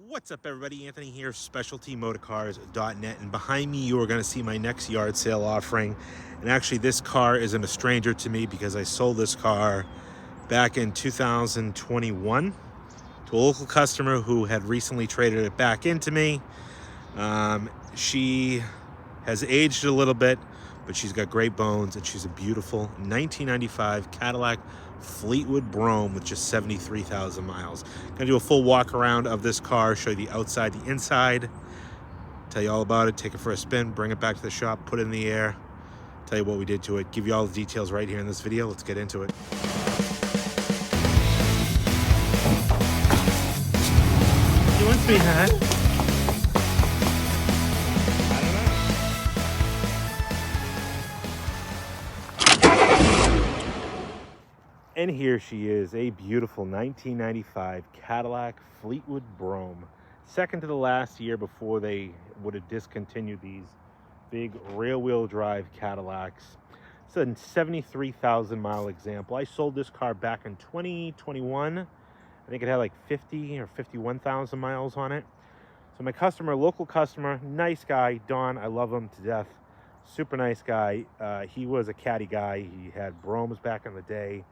What's up, everybody? Anthony here, specialtymotorcars.net, and behind me you are going to see my next yard sale offering. And actually this car isn't a stranger to me because I sold this car back in 2021 to a local customer who had recently traded it back into me. She has aged a little bit, but she's got great bones, and she's a beautiful 1995 Cadillac Fleetwood Brougham with just 73,000 miles. Gonna do a full walk around of this car, show you the outside, the inside, tell you all about it, take it for a spin, bring it back to the shop, put it in the air, tell you what we did to it, give you all the details right here in this video. Let's get into it. You want sweetheart? And here she is, a beautiful 1995 Cadillac Fleetwood Brougham. Second to the last year before they would have discontinued these big rear-wheel drive Cadillacs. It's a 73,000 mile example. I sold this car back in 2021. I think it had like 50 or 51,000 miles on it. So my customer, local customer, nice guy, Don, I love him to death. Super nice guy. He was a caddy guy. He had Broughams back in the day.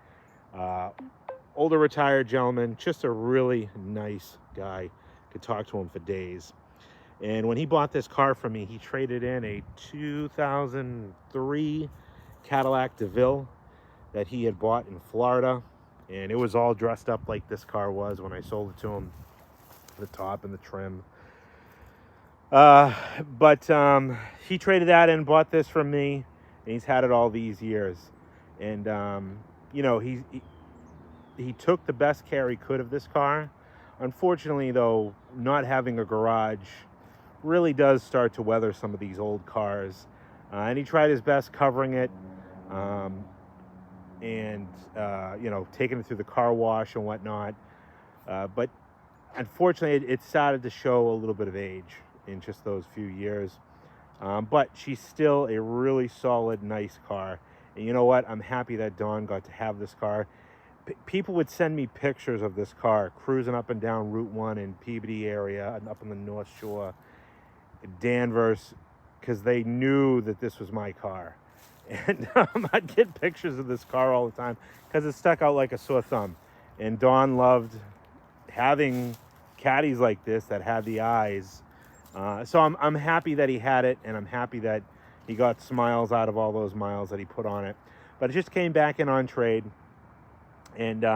Older retired gentleman, just a really nice guy. Could talk to him for days. And when he bought this car from me, he traded in a 2003 Cadillac Deville that he had bought in Florida, and it was all dressed up like this car was when I sold it to him, the top and the trim. But he traded that in, bought this from me, and he's had it all these years. And you know, he took the best care he could of this car. Unfortunately, though, not having a garage really does start to weather some of these old cars. And he tried his best covering it, and you know, taking it through the car wash and whatnot. But unfortunately, it started to show a little bit of age in just those few years. But she's still a really solid, nice car. And you know what? I'm happy that Dawn got to have this car. People would send me pictures of this car cruising up and down Route 1 in Peabody area and up on the North Shore, Danvers, because they knew that this was my car. And I'd get pictures of this car all the time because it stuck out like a sore thumb. And Dawn loved having caddies like this that had the eyes. So I'm happy that he had it, and I'm happy that he got smiles out of all those miles that he put on it. But it just came back in on trade. And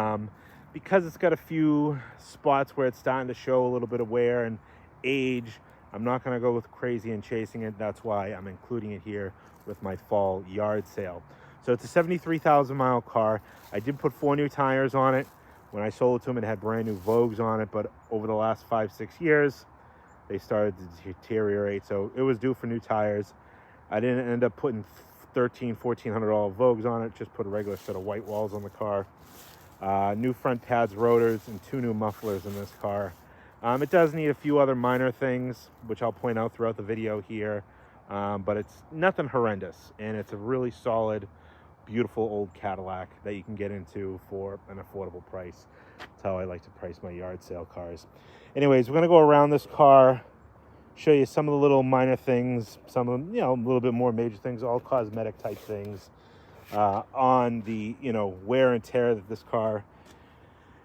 because it's got a few spots where it's starting to show a little bit of wear and age, I'm not going to go with crazy and chasing it. That's why I'm including it here with my fall yard sale. So it's a 73,000 mile car. I did put 4 new tires on it. When I sold it to him, it had brand new Vogues on it. But over the last 5-6 years, they started to deteriorate. So it was due for new tires. I didn't end up putting $1,400 Vogues on it. Just put a regular set of white walls on the car. New front pads, rotors, and 2 new mufflers in this car. It does need a few other minor things, which I'll point out throughout the video here. But it's nothing horrendous. And it's a really solid, beautiful old Cadillac that you can get into for an affordable price. That's how I like to price my yard sale cars. Anyways, we're going to go around this car, show you some of the little minor things, some of them, you know, a little bit more major things, all cosmetic type things, on the, you know, wear and tear that this car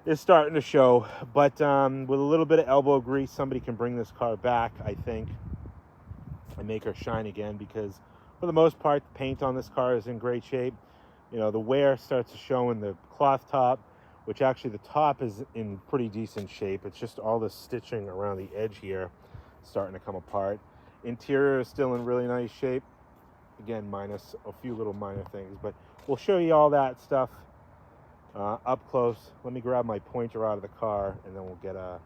is starting to show. But with a little bit of elbow grease, somebody can bring this car back, I think, and make her shine again, because for the most part, the paint on this car is in great shape. You know, the wear starts to show in the cloth top, which actually the top is in pretty decent shape. It's just all the stitching around the edge here starting to come apart. Interior is still in really nice shape, again minus a few little minor things, but we'll show you all that stuff up close. Let me grab my pointer out of the car, and then we'll get up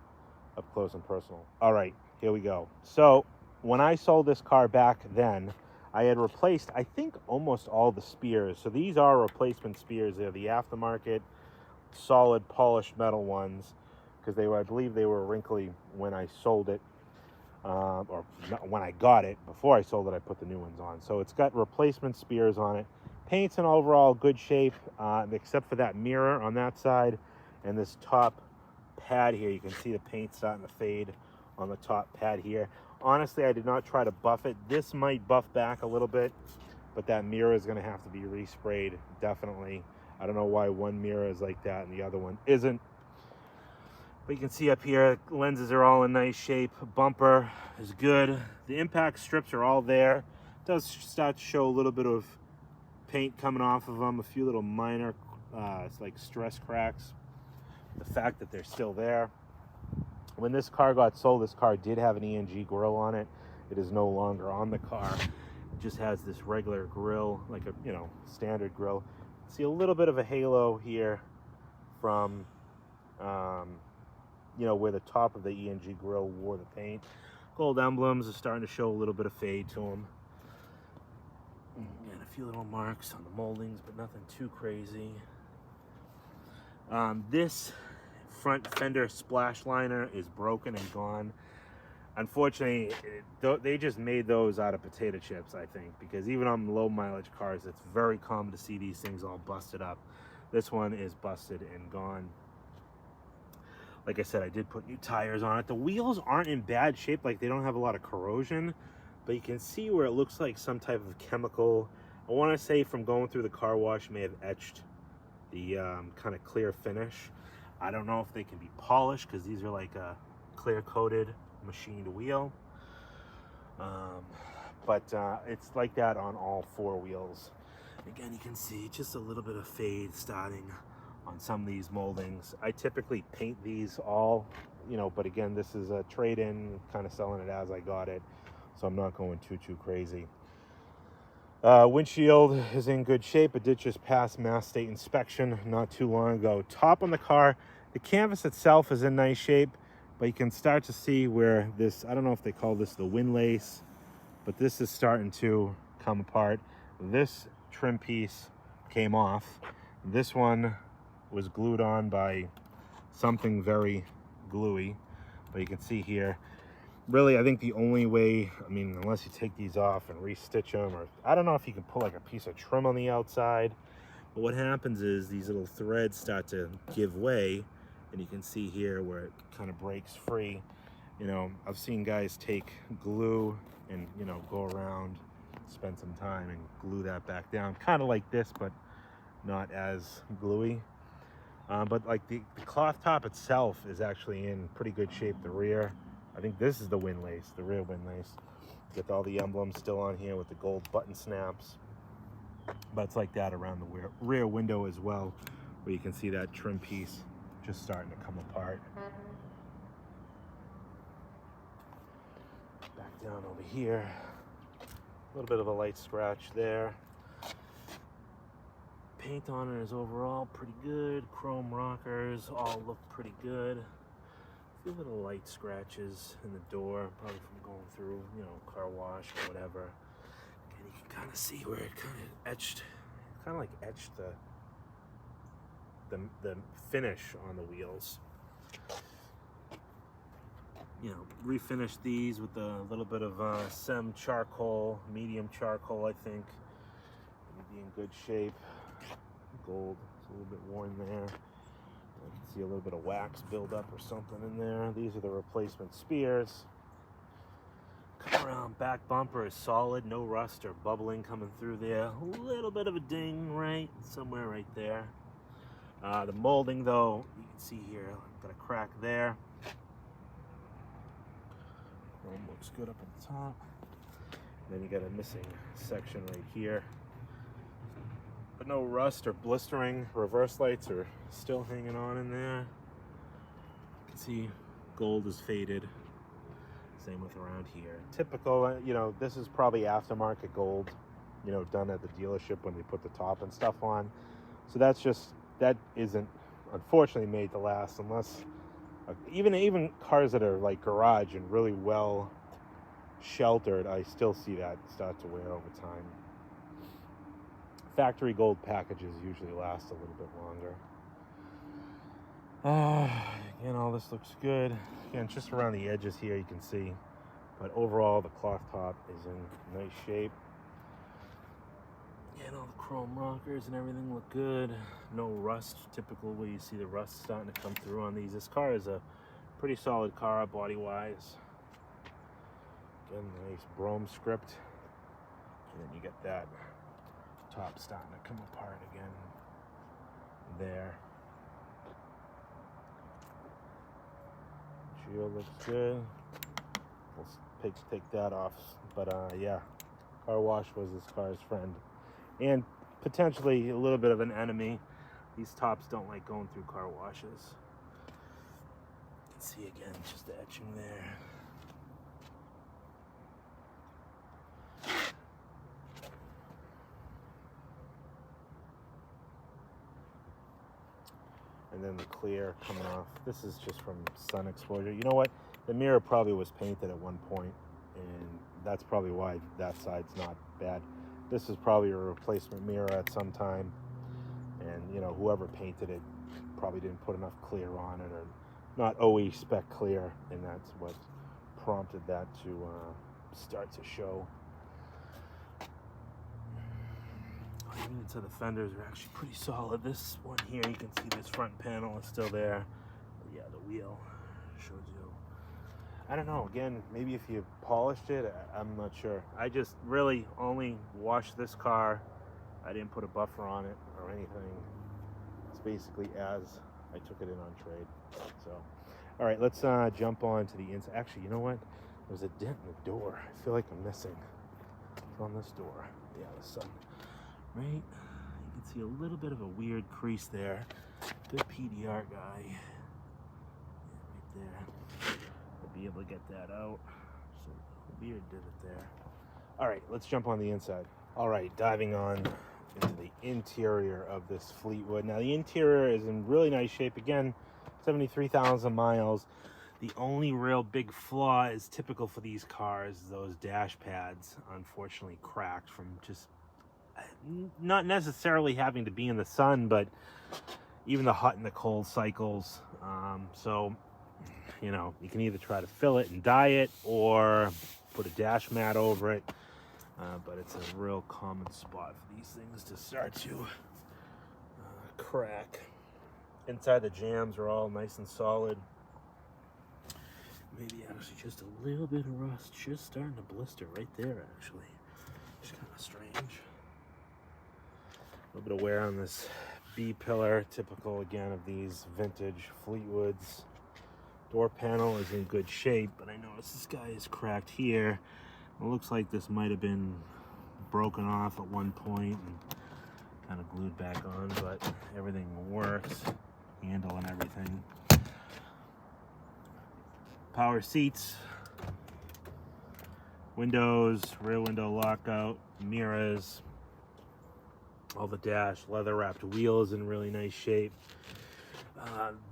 close and personal. All right, here we go. So when I sold this car back then, I had replaced, I think, almost all the spears. So these are replacement spears. They're the aftermarket solid polished metal ones, because they were, I believe they were wrinkly when I sold it. Or when I got it. Before I sold it, I put the new ones on. So it's got replacement spears on it. Paint's in overall good shape, except for that mirror on that side and this top pad here. You can see the paint starting to fade on the top pad here. Honestly, I did not try to buff it. This might buff back a little bit, but that mirror is going to have to be resprayed, definitely. I don't know why one mirror is like that and the other one isn't. But you can see up here, lenses are all in nice shape. Bumper is good. The impact strips are all there. It does start to show a little bit of paint coming off of them, a few little minor it's like stress cracks. The fact that they're still there. When this car got sold, this car did have an ENG grille on it. It is no longer on the car. It just has this regular grille, like a, you know, standard grille. See a little bit of a halo here from you know, where the top of the ENG grille wore the paint. Gold emblems are starting to show a little bit of fade to them. And a few little marks on the moldings, but nothing too crazy. This front fender splash liner is broken and gone. Unfortunately, they just made those out of potato chips, I think, because even on low mileage cars, it's very common to see these things all busted up. This one is busted and gone. Like I said, I did put new tires on it. The wheels aren't in bad shape, like they don't have a lot of corrosion, but you can see where it looks like some type of chemical. I want to say from going through the car wash may have etched the kind of clear finish. I don't know if they can be polished because these are like a clear coated machined wheel. But it's like that on all four wheels. Again, you can see just a little bit of fade starting on some of these moldings. I typically paint these all, you know, but again, this is a trade-in, kind of selling it as I got it, so I'm not going too crazy. Windshield is in good shape. It did just pass Mass State inspection not too long ago. Top on the car, the canvas itself is in nice shape, but you can start to see where this, I don't know if they call this the windlace, but this is starting to come apart. This trim piece came off. This one was glued on by something very gluey, but you can see here, really, I think the only way, I mean, unless you take these off and restitch them, or I don't know if you can pull like a piece of trim on the outside, but what happens is these little threads start to give way, and you can see here where it kind of breaks free. You know, I've seen guys take glue and, you know, go around, spend some time and glue that back down, kind of like this, but not as gluey. But like the cloth top itself is actually in pretty good shape. The rear, I think this is the windlace, the rear windlace. Get all the emblems still on here with the gold button snaps. But it's like that around the rear window as well, where you can see that trim piece just starting to come apart. Back down over here, a little bit of a light scratch there. Paint on it is overall pretty good. Chrome rockers all look pretty good. A few little light scratches in the door, probably from going through, you know, car wash or whatever. And you can kind of see where it kind of etched, kind of like etched the finish on the wheels. You know, refinished these with a little bit of some charcoal, medium charcoal, I think. It'll be in good shape. Gold, it's a little bit worn there. I can see a little bit of wax buildup or something in there. These are the replacement spears. Come around, back bumper is solid, no rust or bubbling coming through there. A little bit of a ding right somewhere right there. The molding though, you can see here, got a crack there. Chrome looks good up at the top. Then you got a missing section right here. But no rust or blistering. Reverse lights are still hanging on in there. You can see gold is faded. Same with around here. Typical, you know, this is probably aftermarket gold, you know, done at the dealership when they put the top and stuff on. So that's just, that isn't unfortunately made to last unless, even cars that are like garage and really well sheltered, I still see that start to wear over time. Factory gold packages usually last a little bit longer. Again, all this looks good. Again, just around the edges here you can see. But overall, the cloth top is in nice shape. And all the chrome rockers and everything look good. No rust, typical where you see the rust starting to come through on these. This car is a pretty solid car body-wise. Again, nice Brougham script. And then you get that top starting to come apart again there. Shield looks good. We'll take that off. But yeah, car wash was this car's friend. And potentially a little bit of an enemy. These tops don't like going through car washes. You can see again, just the etching there. And then the clear coming off. This is just from sun exposure. You know what? The mirror probably was painted at one point, and that's probably why that side's not bad. This is probably a replacement mirror at some time, and you know, whoever painted it probably didn't put enough clear on it, or not OE spec clear, and that's what prompted that to start to show. Even into the fenders are actually pretty solid. This one here, you can see this front panel is still there. But yeah, the wheel shows you. I don't know, again, maybe if you polished it, I'm not sure. I just really only washed this car. I didn't put a buffer on it or anything. It's basically as I took it in on trade. So, all right, let's jump on to the inside. Actually, you know what? There's a dent in the door. I feel like I'm missing. It's on this door. Yeah, the sun. Right, you can see a little bit of a weird crease there. Good PDR guy. Yeah, right there. I'll be able to get that out. So weird did it there. All right, let's jump on the inside. All right, diving on into the interior of this Fleetwood. Now the interior is in really nice shape. Again, 73,000 miles. The only real big flaw is typical for these cars. Those dash pads, unfortunately, cracked from just not necessarily having to be in the sun, but even the hot and the cold cycles. So, you know, you can either try to fill it and dye it or put a dash mat over it. But it's a real common spot for these things to start to crack. Inside the jams are all nice and solid. Maybe actually just a little bit of rust just starting to blister right there, actually. It's kind of strange. A little bit of wear on this B-pillar, typical again of these vintage Fleetwoods. Door panel is in good shape, but I notice this guy is cracked here. It looks like this might have been broken off at one point and kind of glued back on, but everything works. Handle and everything. Power seats, windows, rear window lockout, mirrors. All the dash, leather wrapped wheels in really nice shape.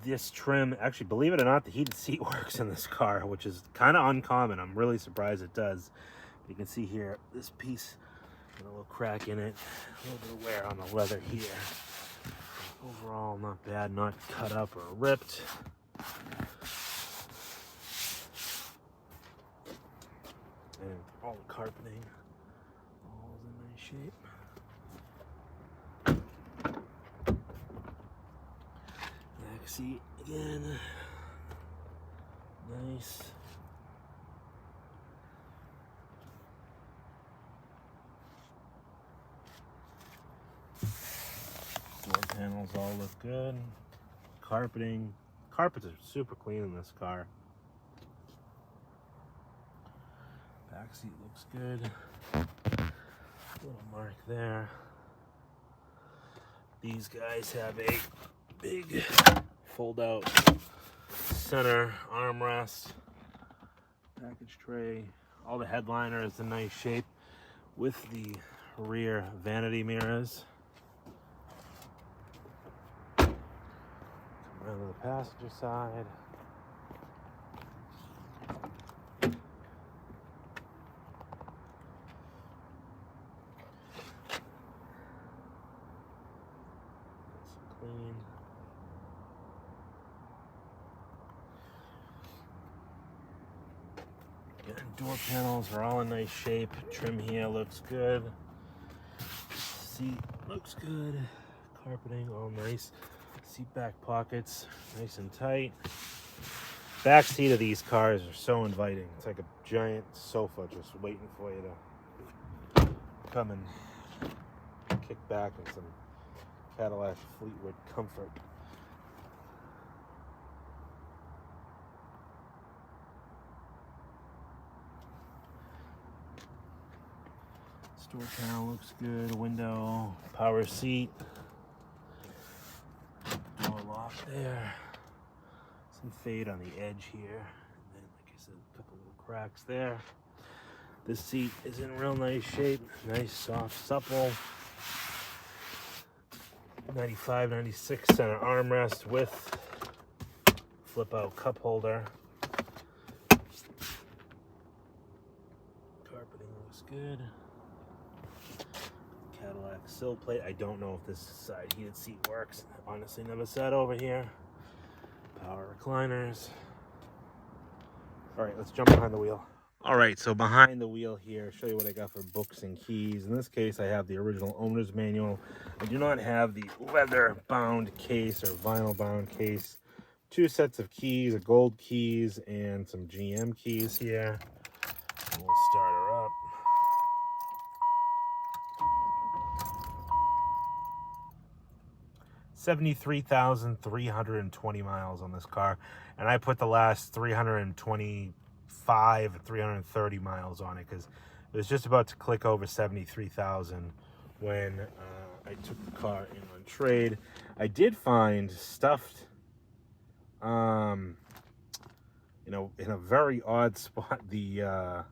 This trim, actually, believe it or not, the heated seat works in this car, which is kind of uncommon. I'm really surprised it does. You can see here, this piece, got a little crack in it, a little bit of wear on the leather here. Overall, not bad, not cut up or ripped. And all the carpeting, all is in nice shape. Back seat again, nice. Door panels all look good. Carpeting, carpets are super clean in this car. Back seat looks good. Little mark there. These guys have a big fold-out center armrest, package tray. All the headliner is in nice shape with the rear vanity mirrors. Come around to the passenger side. Clean. Again, door panels are all in nice shape. Trim here looks good. Seat looks good. Carpeting all nice. Seat back pockets nice and tight. Back seat of these cars are so inviting. It's like a giant sofa just waiting for you to come and kick back in some Cadillac Fleetwood comfort. Door panel looks good. Window, power seat, door lock there. Some fade on the edge here, and then, like I said, a couple little cracks there. This seat is in real nice shape. Nice, soft, supple. 95, 96 center armrest with flip-out cup holder. Carpeting looks good. Cadillac sill plate. I don't know if this side heated seat works. Honestly, never sat over here. Power recliners. All right, let's jump behind the wheel. All right, so behind the wheel here, show you what I got for books and keys. In this case, I have the original owner's manual. I do not have the leather-bound case or vinyl-bound case. 2 sets of keys, a gold keys, and some GM keys here. And we'll start her up. $73,320 miles on this car, and I put the last 325, 330 miles on it because it was just about to click over 73,000 when I took the car in on trade. I did find stuffed, in a very odd spot, the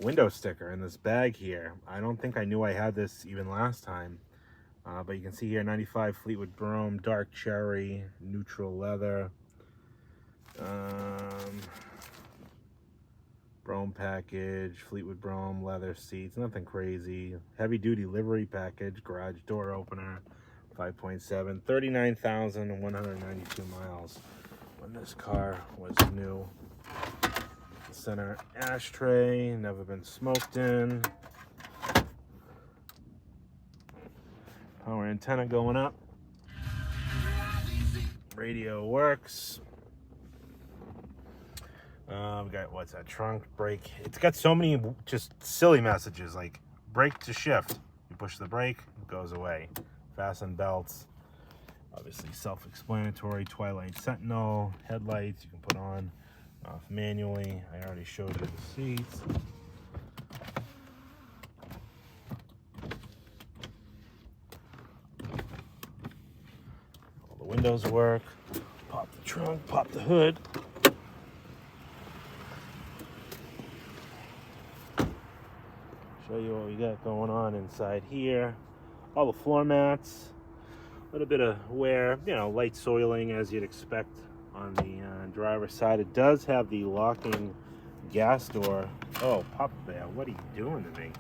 window sticker in this bag here. I don't think I knew I had this even last time. But you can see here, 95 Fleetwood Brougham, dark cherry, neutral leather. Brougham package, Fleetwood Brougham, leather seats, nothing crazy. Heavy duty livery package, garage door opener, 5.7, 39,192 miles when this car was new. Center ashtray, never been smoked in. Power antenna going up. Radio works. We got, what's that, trunk, brake. It's got so many just silly messages, like brake to shift. You push the brake, it goes away. Fasten belts. Obviously self-explanatory. Twilight Sentinel. Headlights you can put on, off manually. I already showed you the seats. Windows work. Pop the trunk, pop the hood. Show you what we got going on inside here. All the floor mats. A little bit of wear, light soiling as you'd expect on the driver's side. It does have the locking gas door. Oh, Papa Bear, what are you doing to me?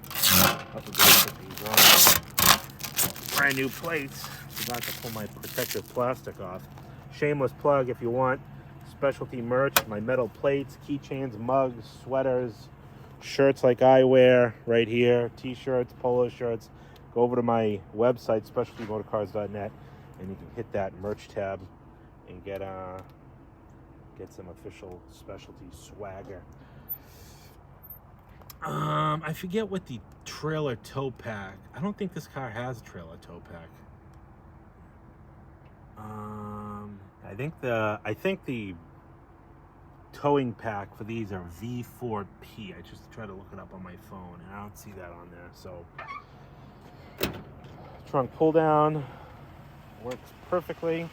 Papa Bear put these on. Brand new plates. Forgot to pull my protective plastic off. Shameless plug if you want specialty merch, my metal plates, keychains, mugs, sweaters, shirts like I wear right here, t-shirts, polo shirts. Go over to my website, specialtymotorcars.net, and you can hit that merch tab and get some official specialty swagger. I forget what the trailer tow pack. I don't think this car has a trailer tow pack. I think the towing pack for these are V4P. I just tried to look it up on my phone and I don't see that on there. So trunk pull down works perfectly.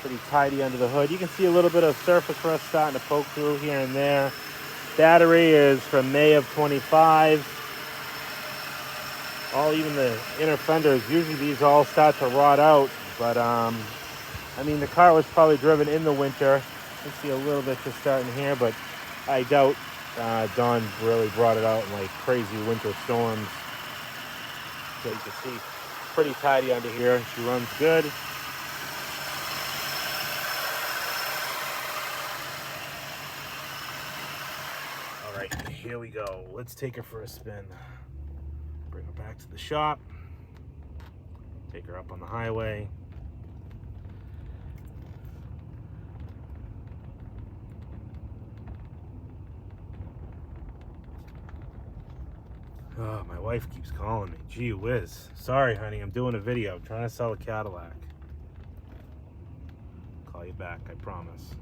Pretty tidy under the hood. You can see a little bit of surface rust starting to poke through here and there. Battery is from May of 25. Even the inner fenders, usually these all start to rot out, but the car was probably driven in the winter. You can see a little bit just starting here, but I doubt Dawn really brought it out in like crazy winter storms. So you can see pretty tidy under here. She runs good. here we go. Let's take her for a spin. Bring her back to the shop. Take her up on the highway. Oh, my wife keeps calling me. Gee whiz. Sorry, honey, I'm doing a video. I'm trying to sell a Cadillac. Call you back, I promise.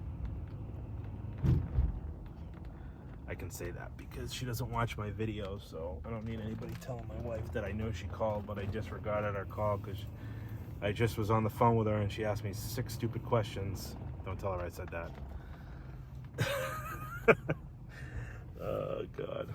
I can say that because she doesn't watch my videos, so I don't need anybody telling my wife that I know she called, but I disregarded her call because I just was on the phone with her and she asked me 6 stupid questions. Don't tell her I said that. Oh, God.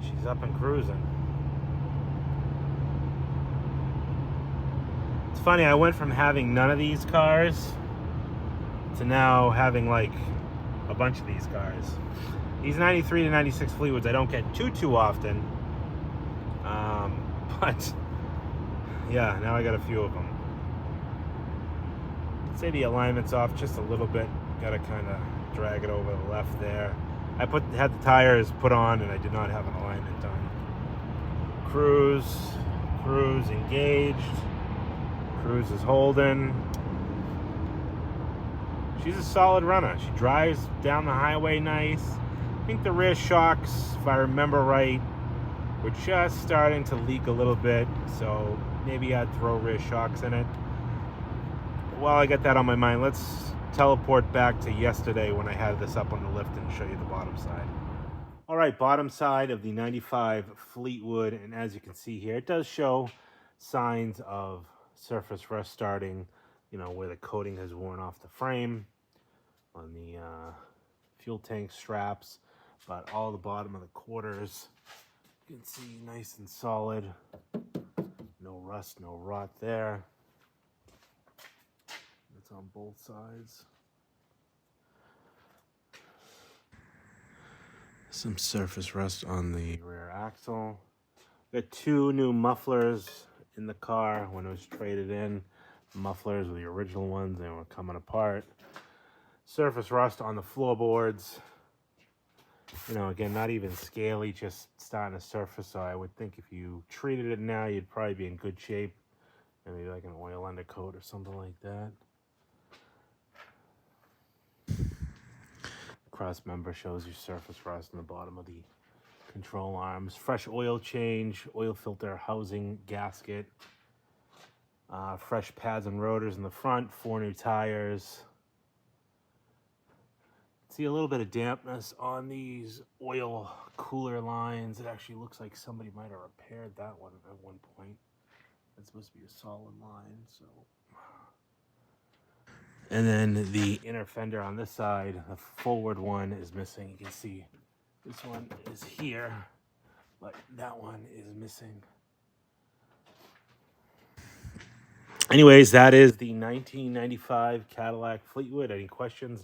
She's up and cruising. It's funny, I went from having none of these cars to now having like a bunch of these cars. These 93 to 96 Fleetwoods I don't get too often. But yeah, now I got a few of them. I'd say the alignment's off just a little bit. Gotta kind of drag it over to the left there. I had the tires put on and I did not have an alignment done. Cruise engaged. Cruise is holding. She's a solid runner. She drives down the highway nice. I think the rear shocks, if I remember right, were just starting to leak a little bit, so maybe I'd throw rear shocks in it. While I got that on my mind, let's teleport back to yesterday when I had this up on the lift and show you the bottom side. All right, bottom side of the 95 Fleetwood, and as you can see here, it does show signs of surface rust starting, you know, where the coating has worn off the frame on the fuel tank straps, but all the bottom of the quarters, you can see nice and solid. No rust, no rot there. It's on both sides. Some surface rust on the rear axle. Got 2 new mufflers in the car when it was traded in. Mufflers were the original ones, they were coming apart. Surface rust on the floorboards. You know, again, not even scaly, just starting to surface, so I would think if you treated it now, you'd probably be in good shape. Maybe like an oil undercoat or something like that. Cross member shows you surface rust in the bottom of the control arms. Fresh oil change, oil filter housing gasket. Fresh pads and rotors in the front, 4 new tires. See a little bit of dampness on these oil cooler lines. It actually looks like somebody might have repaired that one at one point. It's supposed to be a solid line, so. And then the inner fender on this side, the forward one is missing. You can see this one is here, but that one is missing. Anyways, that is the 1995 Cadillac Fleetwood. Any questions?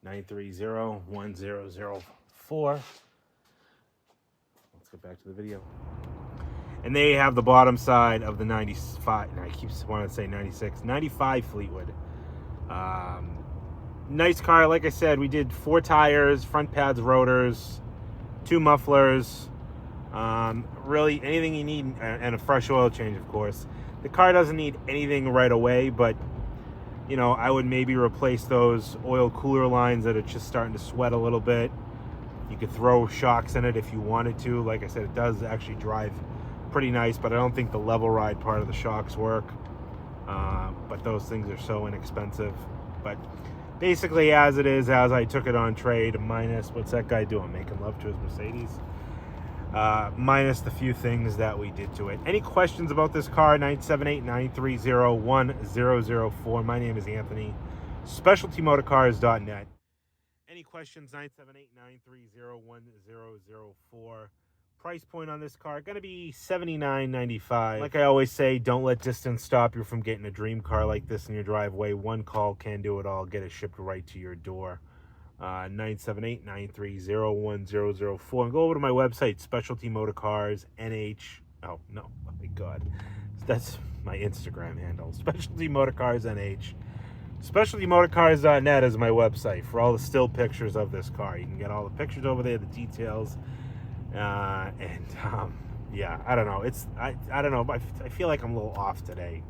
978-930-1004. Let's get back to the video. And they have the bottom side of the 95, and I keep wanting to say 96, 95 Fleetwood. Nice car. Like I said, we did 4 tires, front pads, rotors, 2 mufflers. Really anything you need, and a fresh oil change, of course. The car doesn't need anything right away, but you know, I would maybe replace those oil cooler lines that are just starting to sweat a little bit. You could throw shocks in it if you wanted to. Like I said, it does actually drive pretty nice, but I don't think the level ride part of the shocks work. But those things are so inexpensive. But basically, as it is, as I took it on trade, minus, what's that guy doing? Making love to his Mercedes? Minus the few things that we did to it. Any questions about this car? 978-930-1004. My name is Anthony. SpecialtyMotorcars.net. Any any questions, 978-930-1004. Price point on this car going to be $79.95. Like I always say, don't let distance stop you from getting a dream car like this in your driveway. One call can do it all. Get it shipped right to your door. 978-930-1004. And go over to my website, Specialty Motor Cars NH. Oh no, oh my God, that's my Instagram handle, Specialty Motor Cars NH. SpecialtyMotorCars.net is my website for all the still pictures of this car. You can get all the pictures over there, the details. Yeah, I don't know. I don't know. I feel like I'm a little off today.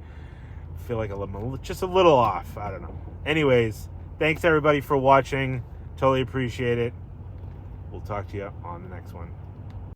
I feel like I'm just a little off. I don't know. Anyways, thanks everybody for watching. Totally appreciate it. We'll talk to you on the next one.